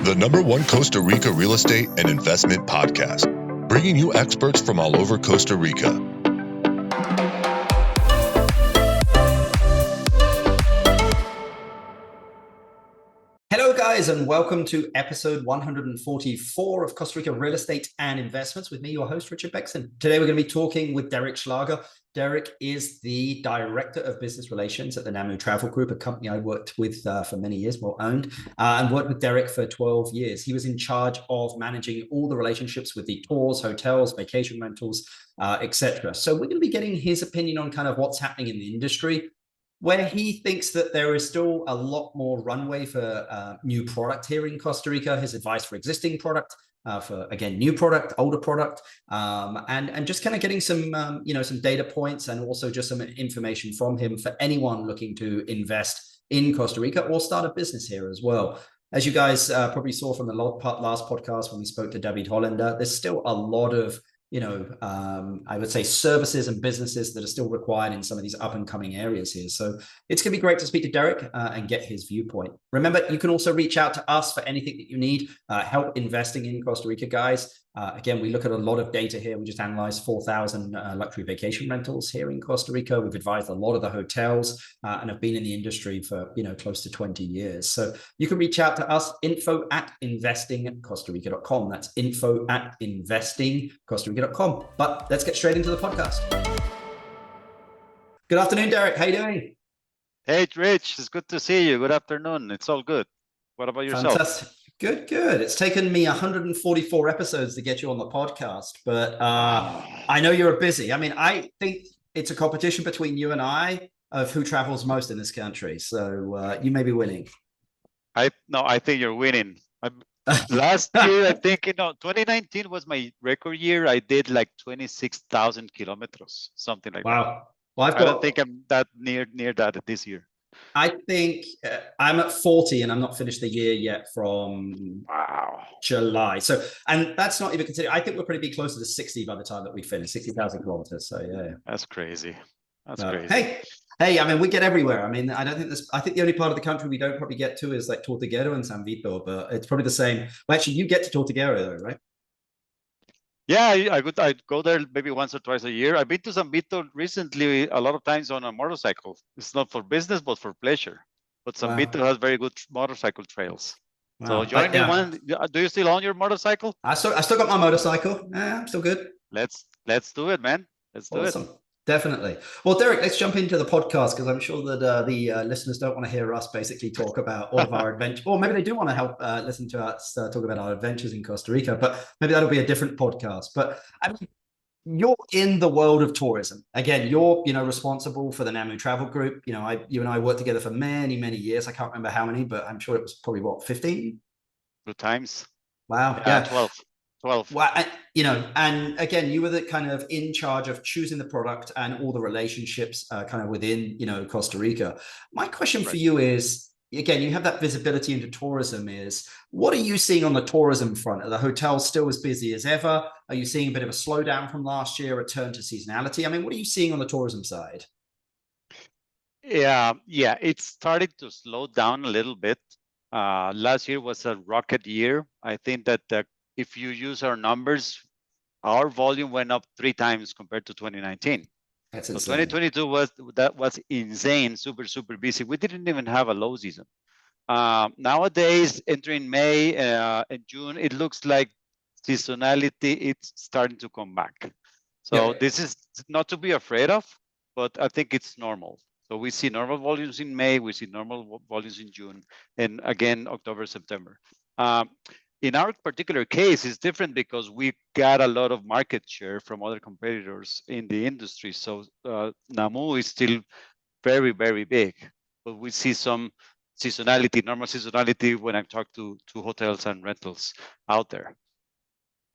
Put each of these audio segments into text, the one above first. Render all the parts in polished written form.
the #1 Costa Rica real estate and investment podcast, bringing you experts from all over Costa Rica. Hello, guys, and welcome to episode 144 of Costa Rica Real Estate and Investments with me, your host, Richard Bexon. Today, we're going to be talking with Derek Schlager. Derek is the Director of Business Relations at the Namu Travel Group, a company I worked with for many years, well owned, and worked with Derek for 12 years. He was in charge of managing all the relationships with the tours, hotels, vacation rentals, etc. So we're going to be getting his opinion on kind of what's happening in the industry, where he thinks that there is still a lot more runway for new product here in Costa Rica, his advice for existing product, for, again, new product, older product, and just kind of getting some, some data points and also just some information from him for anyone looking to invest in Costa Rica or start a business here as well. As you guys probably saw from the last podcast when we spoke to David Hollander, there's still a lot of I would say services and businesses that are still required in some of these up and coming areas here. So it's going to be great to speak to Derek and get his viewpoint. Remember, you can also reach out to us for anything that you need help investing in Costa Rica, guys. Again, we look at a lot of data here. We just analyzed 4,000 luxury vacation rentals here in Costa Rica. We've advised a lot of the hotels and have been in the industry for, close to 20 years. So you can reach out to us, info@investingcostarrica.com. That's info@investingcostarrica.com. But let's get straight into the podcast. Good afternoon, Derek. How you doing? Hey, Rich. It's good to see you. Good afternoon. It's all good. What about yourself? Fantastic. Good. It's taken me 144 episodes to get you on the podcast, but I know you're busy. I mean, I think it's a competition between you and I of who travels most in this country. So you may be winning. I think you're winning. Last year, I think 2019 was my record year. I did like 26,000 kilometers, something like that. Wow. Well, I don't think I'm that near that this year. I think I'm at 40 and I'm not finished the year yet from July. So, and that's not even considered. I think we'll probably be closer to 60 by the time that we finish, 60,000 kilometers. So yeah. That's crazy. That's crazy. Hey, I mean, we get everywhere. I mean, I think the only part of the country we don't probably get to is like Tortuguero and San Vito, but it's probably the same. Well, actually, you get to Tortuguero though, right? Yeah, I go there maybe once or twice a year. I've been to San Vito recently a lot of times on a motorcycle. It's not for business, but for pleasure. But San Vito has very good motorcycle trails. Wow. So join me one. Do you still own your motorcycle? I still got my motorcycle. Yeah, I'm still good. Let's do it, man. Let's do it. Definitely. Well, Derek, let's jump into the podcast because I'm sure that the listeners don't want to hear us basically talk about all of our adventures, or maybe they do want to help listen to us talk about our adventures in Costa Rica, but maybe that'll be a different podcast. But I mean, you're in the world of tourism. Again, you're responsible for the Namu Travel Group. You and I worked together for many, many years. I can't remember how many, but I'm sure it was probably 15? 2 times. Wow. Yeah. 12. Well, and again, you were the kind of in charge of choosing the product and all the relationships kind of within, Costa Rica. My question for you is, again, you have that visibility into tourism what are you seeing on the tourism front? Are the hotels still as busy as ever? Are you seeing a bit of a slowdown from last year, a turn to seasonality? I mean, what are you seeing on the tourism side? Yeah, it started to slow down a little bit. Last year was a rocket year. I think that if you use our numbers, our volume went up 3 times compared to 2019. That's so insane. 2022 was insane, super busy. We didn't even have a low season. Nowadays, entering May and June, it looks like seasonality it's starting to come back. So this is not to be afraid of, but I think it's normal. So we see normal volumes in May, we see normal volumes in June, and again October, September. In our particular case, it's different because we got a lot of market share from other competitors in the industry. So Namu is still very, very big, but we see some seasonality, normal seasonality when I talk to hotels and rentals out there.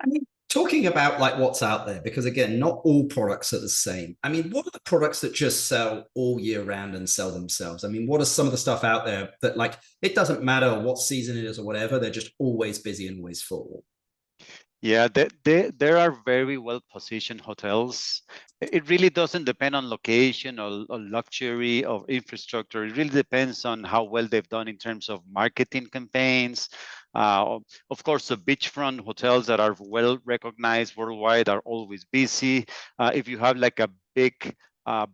I mean, talking about like what's out there, because again, not all products are the same. I mean, what are the products that just sell all year round and sell themselves? I mean, what are some of the stuff out there that like, it doesn't matter what season it is or whatever, they're just always busy and always full? Yeah, there are very well positioned hotels. It really doesn't depend on location or luxury or infrastructure. It really depends on how well they've done in terms of marketing campaigns. Of course, the beachfront hotels that are well recognized worldwide are always busy. If you have like a big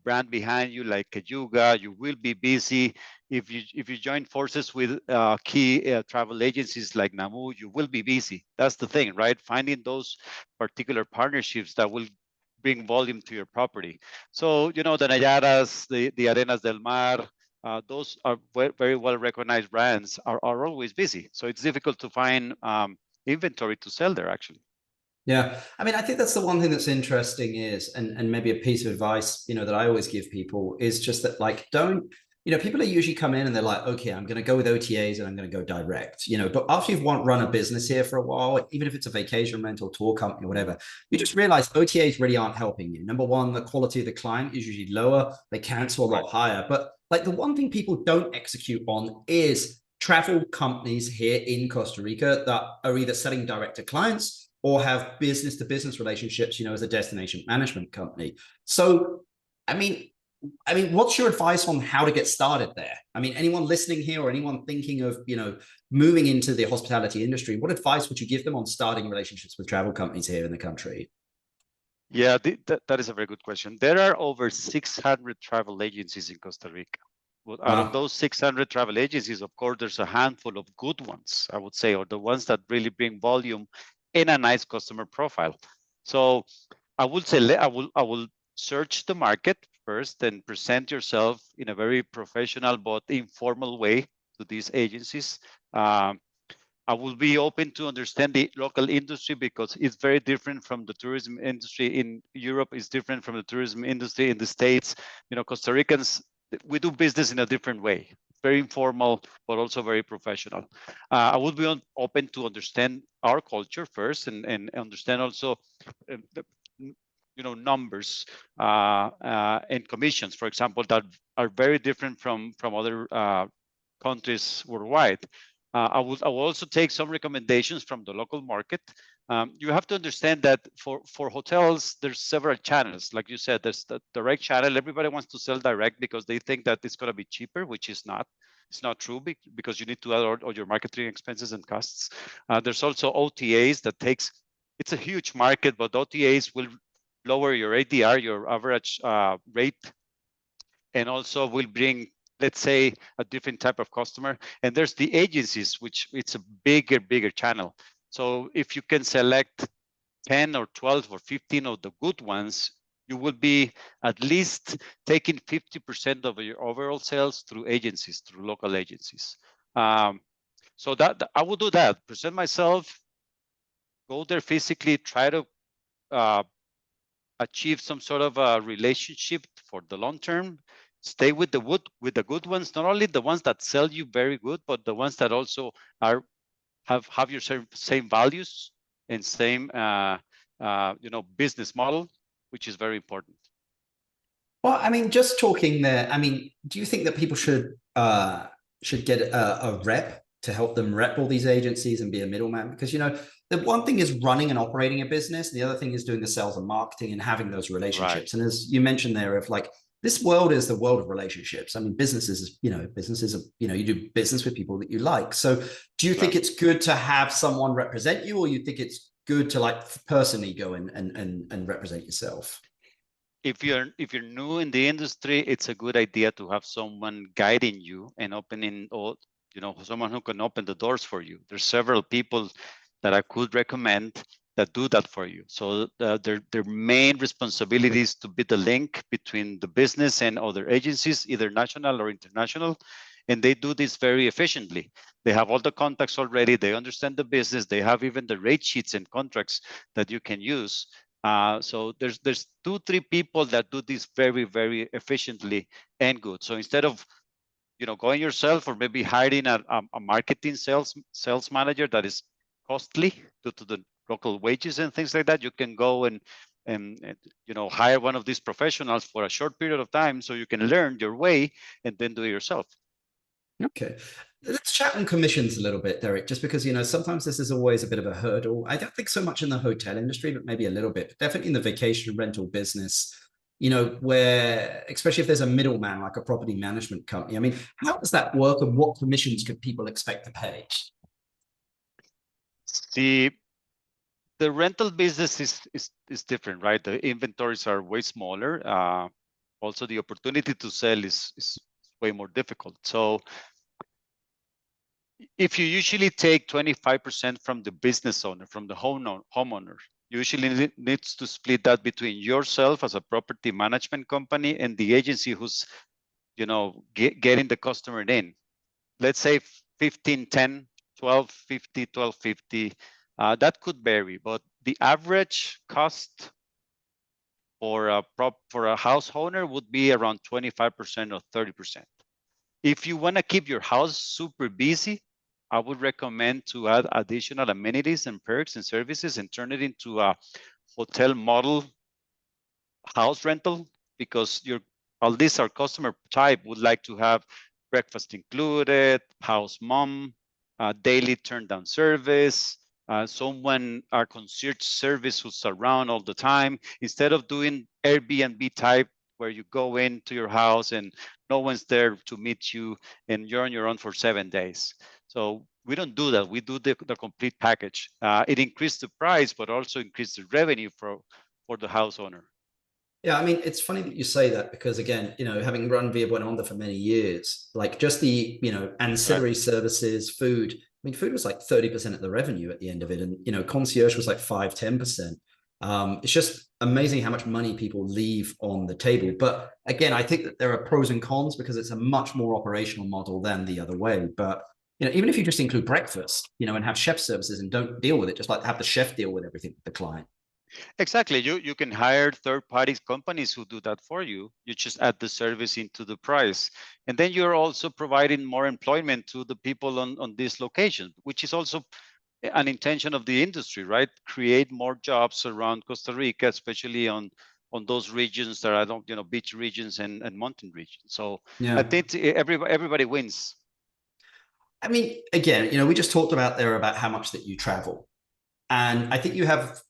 brand behind you, like a Yuga, you will be busy. If you join forces with key travel agencies like Namu, you will be busy. That's the thing, right? Finding those particular partnerships that will bring volume to your property. So, the Nayaras, the Arenas del Mar, those are very well recognized brands are always busy. So it's difficult to find inventory to sell there, actually. Yeah. I mean, I think that's the one thing that's interesting is, and maybe a piece of advice, that I always give people is just that, like, don't, people are usually come in and they're like, okay, I'm going to go with OTAs and I'm going to go direct, but after you've run a business here for a while, even if it's a vacation rental, tour company, or whatever, you just realize OTAs really aren't helping you. Number one, the quality of the client is usually lower. They cancel a lot higher. But like the one thing people don't execute on is travel companies here in Costa Rica that are either selling direct to clients or have business to business relationships, as a destination management company. So, I mean, what's your advice on how to get started there? I mean, anyone listening here or anyone thinking of, moving into the hospitality industry, what advice would you give them on starting relationships with travel companies here in the country? Yeah, that is a very good question. There are over 600 travel agencies in Costa Rica. Well, out of those 600 travel agencies, of course, there's a handful of good ones, I would say, or the ones that really bring volume in a nice customer profile. So I would say I will search the market first and present yourself in a very professional but informal way to these agencies. I will be open to understand the local industry because it's very different from the tourism industry in Europe. It's different from the tourism industry in the States. Costa Ricans, we do business in a different way. Very informal, but also very professional. I would be open to understand our culture first and understand also the numbers and commissions, for example, that are very different from other countries worldwide. I will also take some recommendations from the local market. You have to understand that for hotels, there's several channels. Like you said, there's the direct channel. Everybody wants to sell direct because they think that it's going to be cheaper, which is not. It's not true because you need to add all your marketing expenses and costs. There's also OTAs it's a huge market, but OTAs will lower your ADR, your average rate, and also will bring, let's say, a different type of customer. And there's the agencies, which it's a bigger channel. So if you can select 10 or 12 or 15 of the good ones, you will be at least taking 50% of your overall sales through agencies, through local agencies. So that I will do that, present myself, go there physically, try to achieve some sort of a relationship for the long term. Stay with the good ones, not only the ones that sell you very good, but the ones that also have your same values and same business model, which is very important. Well, I mean, just talking there, I mean, do you think that people should get a rep to help them rep all these agencies and be a middleman? Because, the one thing is running and operating a business. And the other thing is doing the sales and marketing and having those relationships. Right. And as you mentioned there, of like, this world is the world of relationships. I mean, businesses, you do business with people that you like. So do you think it's good to have someone represent you, or you think it's good to like personally go and represent yourself? If you're new in the industry, it's a good idea to have someone guiding you and opening, or someone who can open the doors for you. There's several people that I could recommend that do that for you. So their main responsibility is to be the link between the business and other agencies, either national or international. And they do this very efficiently. They have all the contacts already. They understand the business. They have even the rate sheets and contracts that you can use. So there's 2-3 people that do this very, very efficiently and good. So instead of going yourself, or maybe hiring a marketing sales manager that is costly due to the local wages and things like that, you can go and hire one of these professionals for a short period of time so you can learn your way and then do it yourself. Okay. Let's chat on commissions a little bit, Derek, just because, sometimes this is always a bit of a hurdle. I don't think so much in the hotel industry, but maybe a little bit, but definitely in the vacation rental business. where, especially if there's a middleman, like a property management company, I mean, how does that work and what commissions could people expect to pay? The rental business is different, right? The inventories are way smaller. Also, the opportunity to sell is way more difficult. So if you usually take 25% from the business owner, from the homeowner, you usually needs to split that between yourself as a property management company and the agency who's, getting the customer in. Let's say 15, 10, 12, 50, 12, 50. That could vary, but the average cost for a house owner would be around 25% or 30%. If you want to keep your house super busy, I would recommend to add additional amenities and perks and services and turn it into a hotel model house rental, because at least our customer type would like to have breakfast included, house mom, daily turn down service, our concierge service who's around all the time, instead of doing Airbnb type where you go into your house and no one's there to meet you and you're on your own for 7 days. So we don't do that. We do the complete package. It increased the price, but also increased the revenue for the house owner. Yeah, I mean, it's funny that you say that because, again, having run Via Buena Onda for many years, like just the, ancillary services, food. I mean, food was like 30% of the revenue at the end of it. And, concierge was like 5-10%. It's just amazing how much money people leave on the table. But again, I think that there are pros and cons because it's a much more operational model than the other way. But, even if you just include breakfast, and have chef services and don't deal with it, just like have the chef deal with everything with the client. Exactly. You can hire third-party companies who do that for you. You just add the service into the price. And then you're also providing more employment to the people on this location, which is also an intention of the industry, right? Create more jobs around Costa Rica, especially on those regions that are, beach regions and mountain regions. So yeah. I think everybody wins. I mean, again, we just talked about how much that you travel. And I think you have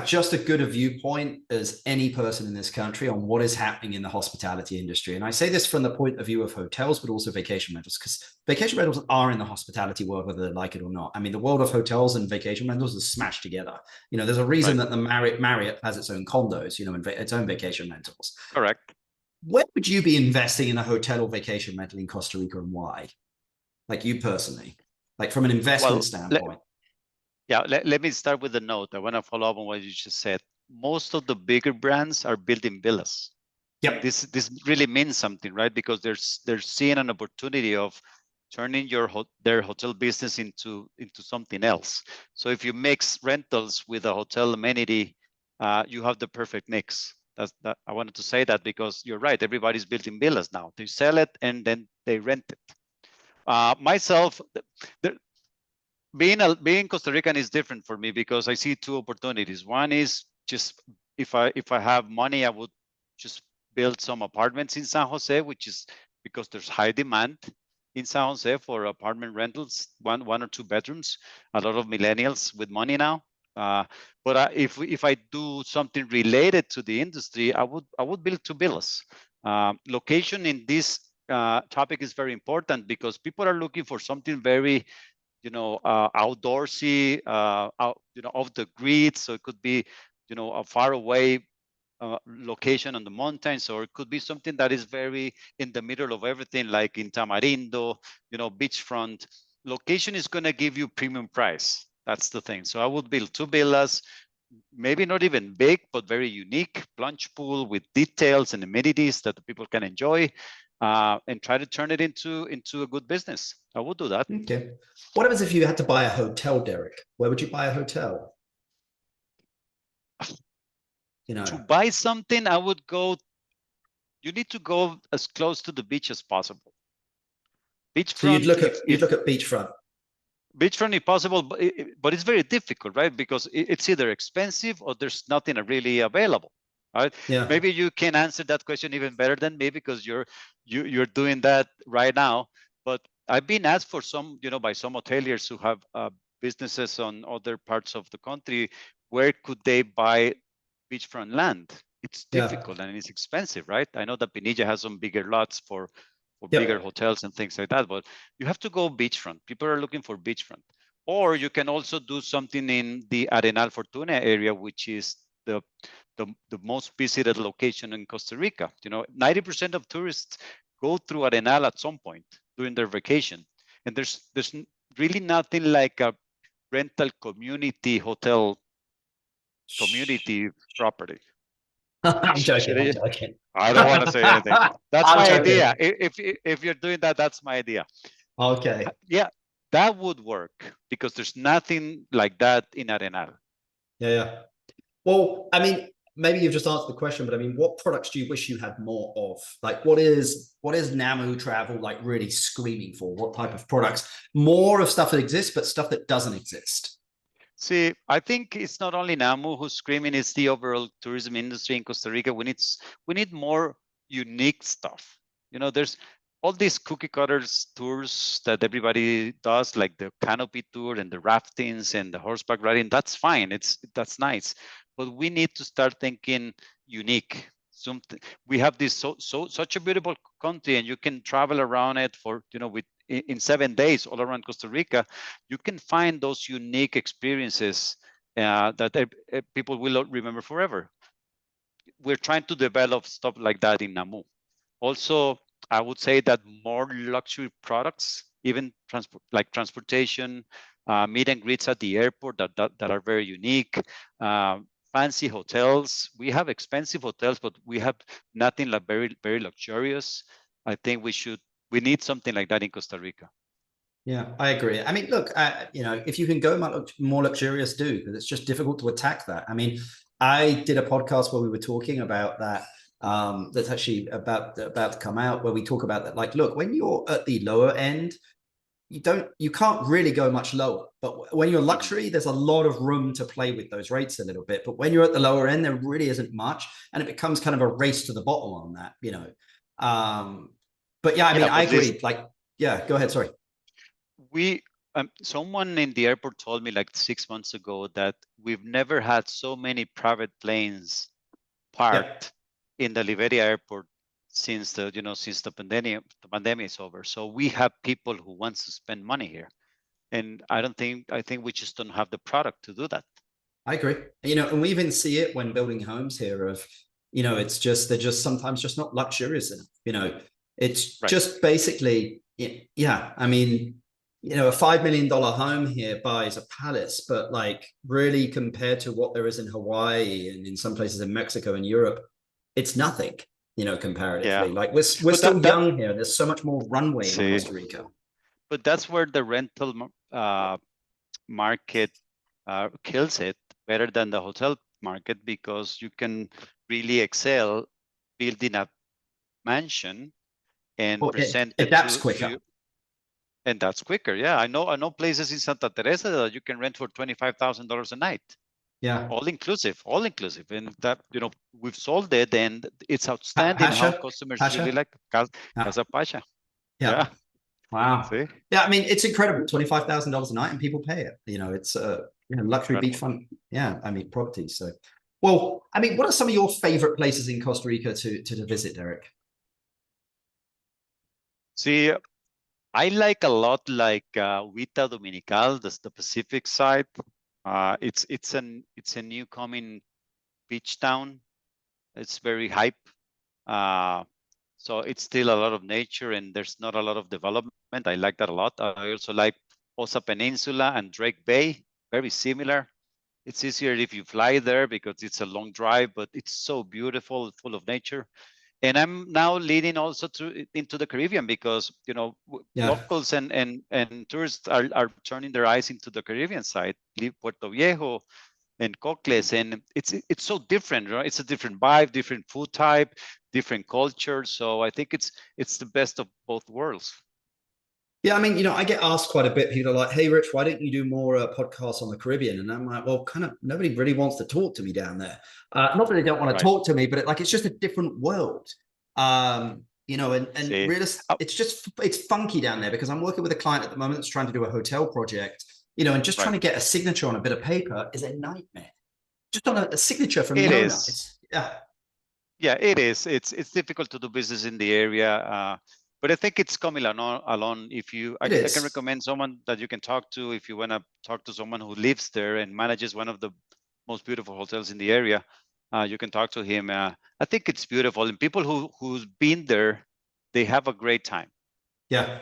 just as good a viewpoint as any person in this country on what is happening in the hospitality industry. And I say this from the point of view of hotels, but also vacation rentals, because vacation rentals are in the hospitality world, whether they like it or not. I mean, the world of hotels and vacation rentals is smashed together. There's a reason that the Marriott has its own condos, and its own vacation rentals. Correct. Where would you be investing in a hotel or vacation rental in Costa Rica, and why? Like you personally, like from an investment standpoint. Let me start with a note. I want to follow up on what you just said. Most of the bigger brands are building villas. Yep. This really means something, right? Because they're seeing an opportunity of turning their hotel business into something else. So if you mix rentals with a hotel amenity, you have the perfect mix. I wanted to say that because you're right. Everybody's building villas now. They sell it and then they rent it. Myself, being Costa Rican is different for me because I see two opportunities. One is just if I have money, I would just build some apartments in San Jose, which is because there's high demand in San Jose for apartment rentals, one or two bedrooms. A lot of millennials with money now. But if I do something related to the industry, I would build two villas. Location in this topic is very important because people are looking for something very outdoorsy, off the grid. So it could be, a far away location on the mountains, or it could be something that is very in the middle of everything, like in Tamarindo, beachfront. Location is going to give you premium price. That's the thing. So I would build two villas, maybe not even big, but very unique, plunge pool with details and amenities that the people can enjoy. And try to turn it into a good business. I would do that. Okay. What happens if you had to buy a hotel, Derek? Where would you buy a hotel? To buy something, I would go. You need to go as close to the beach as possible. Beachfront. So you'd look at beachfront. Beachfront if possible, but it's very difficult, right? Because it's either expensive or there's nothing really available. Right? Yeah. Maybe you can answer that question even better than me because you're doing that right now. But I've been asked for some, by some hoteliers who have businesses on other parts of the country, where could they buy beachfront land. It's difficult and it's expensive, right? I know that Pinilla has some bigger lots for bigger hotels and things like that, but you have to go beachfront. People are looking for beachfront. Or you can also do something in the Arenal Fortuna area, which is the most visited location in Costa Rica. 90% of tourists go through Arenal at some point during their vacation. And there's really nothing like a rental community hotel community property. I'm joking. I don't want to say anything. That's my idea. If you're doing that, that's my idea. Okay. Yeah, that would work because there's nothing like that in Arenal. Yeah. Well, I mean, maybe you've just answered the question, but I mean, what products do you wish you had more of? Like, what is Namu Travel like really screaming for? What type of products? More of stuff that exists, but stuff that doesn't exist. See, I think it's not only Namu who's screaming, it's the overall tourism industry in Costa Rica. We need more unique stuff. There's all these cookie cutters tours that everybody does, like the canopy tour and the raftings and the horseback riding. That's fine. That's nice. But we need to start thinking unique. We have this such a beautiful country, and you can travel around it for in 7 days all around Costa Rica. You can find those unique experiences that people will remember forever. We're trying to develop stuff like that in Namu. Also, I would say that more luxury products, even transportation, meet and greets at the airport that are very unique. Fancy hotels. We have expensive hotels, but we have nothing like very, very luxurious. I think we need something like that in Costa Rica. Yeah, I agree. I mean, look, if you can go more luxurious, do, because it's just difficult to attack that. I mean, I did a podcast where we were talking about that. That's actually about to come out, where we talk about that. Like, look, when you're at the lower end, you can't really go much lower. But when you're luxury, there's a lot of room to play with those rates a little bit. But when you're at the lower end, there really isn't much, and it becomes kind of a race to the bottom on that, But yeah, I mean, I agree. Go ahead. Sorry. Someone in the airport told me like 6 months ago that we've never had so many private planes parked in the Liberia airport since the pandemic is over. So we have people who want to spend money here, and I think we just don't have the product to do that. I agree. And we even see it when building homes here. They're just sometimes just not luxurious enough. It's just basically, I mean, a $5 million home here buys a palace, but like really compared to what there is in Hawaii and in some places in Mexico and Europe, it's nothing, comparatively. Yeah. Like we're still young here. There's so much more runway in Costa Rica. But that's where the rental market kills it better than the hotel market, because you can really excel building a mansion and present it that's quicker. And that's quicker. Yeah, I know places in Santa Teresa that you can rent for $25,000 a night. Yeah, all inclusive, and that we've sold it, and it's outstanding how customers really like Casa Pacha. Yeah. Wow. See? Yeah, I mean, it's incredible. $25,000 a night, and people pay it. It's luxury beachfront. Yeah, I mean, properties. So, well, I mean, what are some of your favorite places in Costa Rica to visit, Derek? See, I like a lot Huita Dominical, the Pacific side. It's a new coming beach town. It's very hype. So it's still a lot of nature, and there's not a lot of development. I like that a lot. I also like Osa Peninsula and Drake Bay. Very similar. It's easier if you fly there because it's a long drive, but it's so beautiful, full of nature. And I'm now leading also into the Caribbean, because locals and tourists are turning their eyes into the Caribbean side, Puerto Viejo and Cocles, and it's so different, right? It's a different vibe, different food type, different culture. So I think it's the best of both worlds. Yeah, I mean, I get asked quite a bit. People are like, "Hey, Rich, why don't you do more podcasts on the Caribbean?" And I'm like, "Well, kind of nobody really wants to talk to me down there. Not that they don't want to talk to me, but it's just a different world. And it's funky down there, because I'm working with a client at the moment that's trying to do a hotel project. And just trying to get a signature on a bit of paper is a nightmare. just on a signature from It the owner. is. Yeah. Yeah, it is. It's difficult to do business in the area, but I think it's coming along. If you, I can Is. recommend someone that you can talk to if you want to talk to someone who lives there and manages one of the most beautiful hotels in the area. You can talk to him. I think it's beautiful, and people who's been there, they have a great time. Yeah,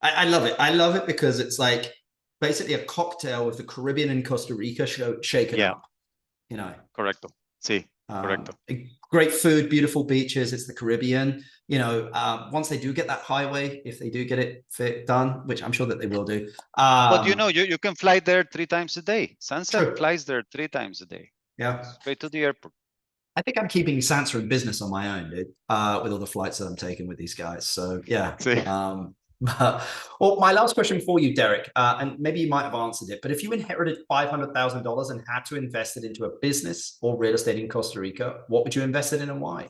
I love it. I love it because it's like basically a cocktail of the Caribbean and Costa Rica shaken Yeah, up. You know, correcto. Sí, correcto. Great food, beautiful beaches. It's the Caribbean. Once they do get that highway, if they do get it done, which I'm sure that they will do. But you can fly there 3 times a day. Sunset True. flies there 3 times a day. Yeah. Straight to the airport. I think I'm keeping Sansa in business on my own, dude, with all the flights that I'm taking with these guys. So yeah. Sí. Well, my last question for you, Derek, and maybe you might have answered it, but if you inherited $500,000 and had to invest it into a business or real estate in Costa Rica, what would you invest it in and why?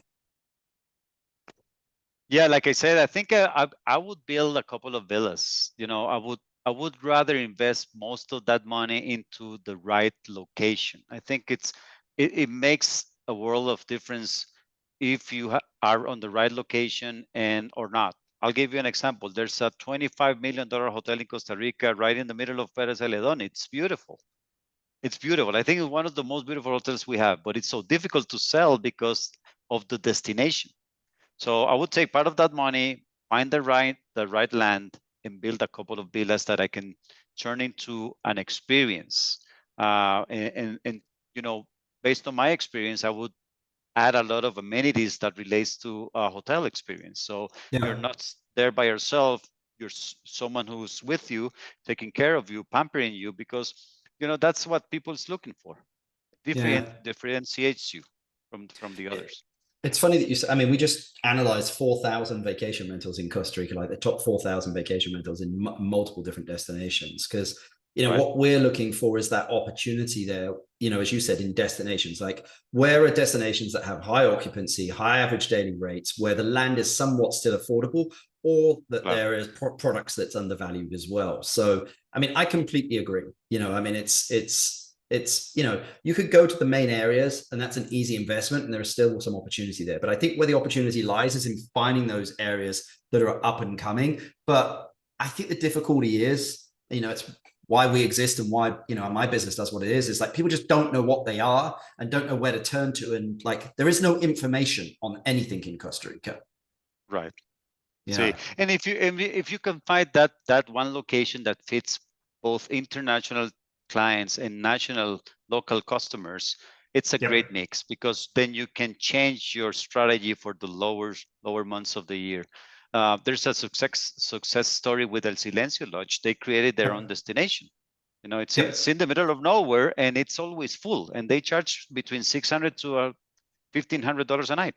Yeah, like I said, I think I would build a couple of villas. I would rather invest most of that money into the right location. I think it makes a world of difference if you are on the right location and or not. I'll give you an example. There's a $25 million hotel in Costa Rica right in the middle of Pérez Celedón. It's beautiful. It's beautiful. I think it's one of the most beautiful hotels we have, but it's so difficult to sell because of the destination. So I would take part of that money, find the right land, and build a couple of villas that I can turn into an experience. And based on my experience, I would add a lot of amenities that relates to a hotel experience. So you're not there by yourself. You're someone who's with you, taking care of you, pampering you, because that's what people's looking for. Differentiates you from the others. It's funny that you say, I mean, we just analyzed 4,000 vacation rentals in Costa Rica, like the top 4,000 vacation rentals in multiple different destinations. Because, Right. what we're looking for is that opportunity there, as you said, in destinations, like where are destinations that have high occupancy, high average daily rates, where the land is somewhat still affordable, or that there is products that's undervalued as well. So, I mean, I completely agree. I mean, it's you could go to the main areas and that's an easy investment and there is still some opportunity there, but I think where the opportunity lies is in finding those areas that are up and coming. But I think the difficulty is, it's why we exist and why my business does what it is like people just don't know what they are and don't know where to turn to, and like there is no information on anything in Costa Rica. Right. Yeah. See, and if you can find that one location that fits both international clients and local customers, it's a great mix, because then you can change your strategy for the lower months of the year. There's a success story with El Silencio Lodge. They created their own destination. It's in the middle of nowhere and it's always full, and they charge between $600 to $1,500 a night.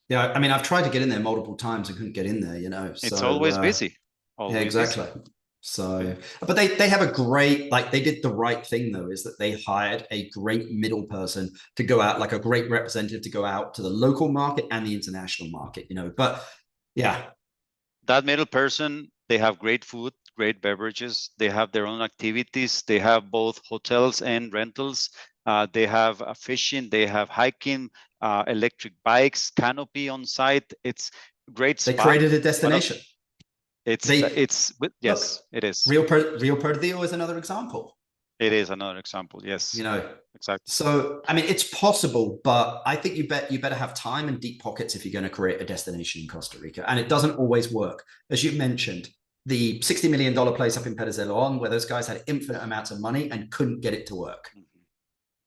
Yeah, I mean, I've tried to get in there multiple times and couldn't get in there, So it's always busy. Yeah, exactly. Busy. So, but they have a great, like they did the right thing though, is that they hired a great middle person to go out, like a great representative to go out to the local market and the international market, but yeah. That middle person, they have great food, great beverages. They have their own activities. They have both hotels and rentals. They have fishing, they have hiking, electric bikes, canopy on site. It's great spot. They created a destination. Yes, it is. Rio Perdido is another example. It is another example. Yes. Exactly. So, I mean, it's possible, but I think you better have time and deep pockets if you're going to create a destination in Costa Rica. And it doesn't always work. As you mentioned, the $60 million place up in Pérez Celedón, where those guys had infinite amounts of money and couldn't get it to work.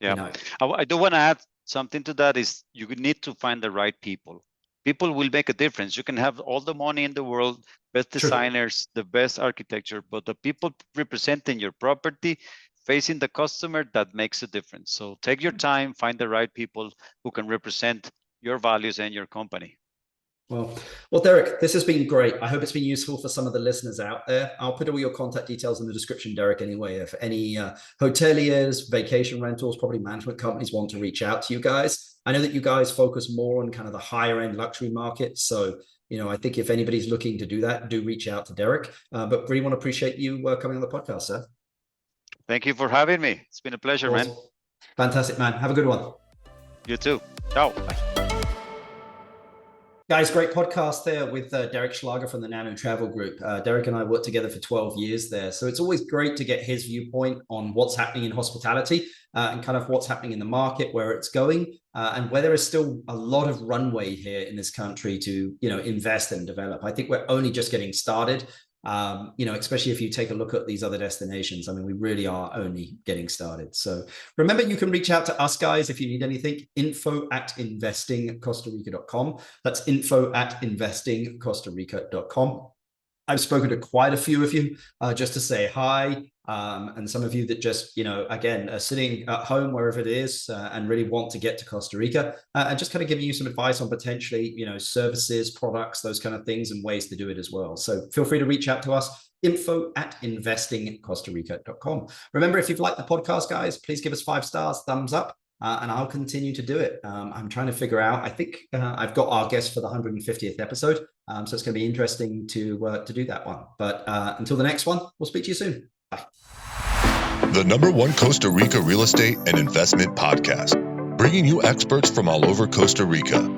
Yeah. I do want to add something to that is you need to find the right people. People will make a difference. You can have all the money in the world, best designers, the best architecture, but the people representing your property, facing the customer, that makes a difference. So take your time, find the right people who can represent your values and your company. Well, Derek, this has been great. I hope it's been useful for some of the listeners out there. I'll put all your contact details in the description, Derek, anyway. If any hoteliers, vacation rentals, property management companies want to reach out to you guys. I know that you guys focus more on kind of the higher end luxury market. So, I think if anybody's looking to do that, do reach out to Derek. But really want to appreciate you coming on the podcast, sir. Thank you for having me. It's been a pleasure, man. Fantastic, man. Have a good one. You too. Ciao. Guys, great podcast there with Derek Schlager from the Namu Travel Group. Derek and I worked together for 12 years there. So it's always great to get his viewpoint on what's happening in hospitality and kind of what's happening in the market, where it's going, and where there is still a lot of runway here in this country to, invest and develop. I think we're only just getting started. Especially if you take a look at these other destinations. I mean, we really are only getting started. So remember, you can reach out to us, guys, if you need anything. info@investingcostarica.com. That's info@investingcostarica.com. I've spoken to quite a few of you just to say hi. And some of you that just, again, are sitting at home, wherever it is, and really want to get to Costa Rica, and just kind of giving you some advice on potentially, services, products, those kind of things, and ways to do it as well. So feel free to reach out to us, info@investingcostarica.com. Remember, if you've liked the podcast, guys, please give us 5 stars, thumbs up. And I'll continue to do it. I'm trying to figure out, I think I've got our guest for the 150th episode. So it's going to be interesting to do that one. But until the next one, we'll speak to you soon. Bye. The #1 Costa Rica real estate and investment podcast, bringing you experts from all over Costa Rica.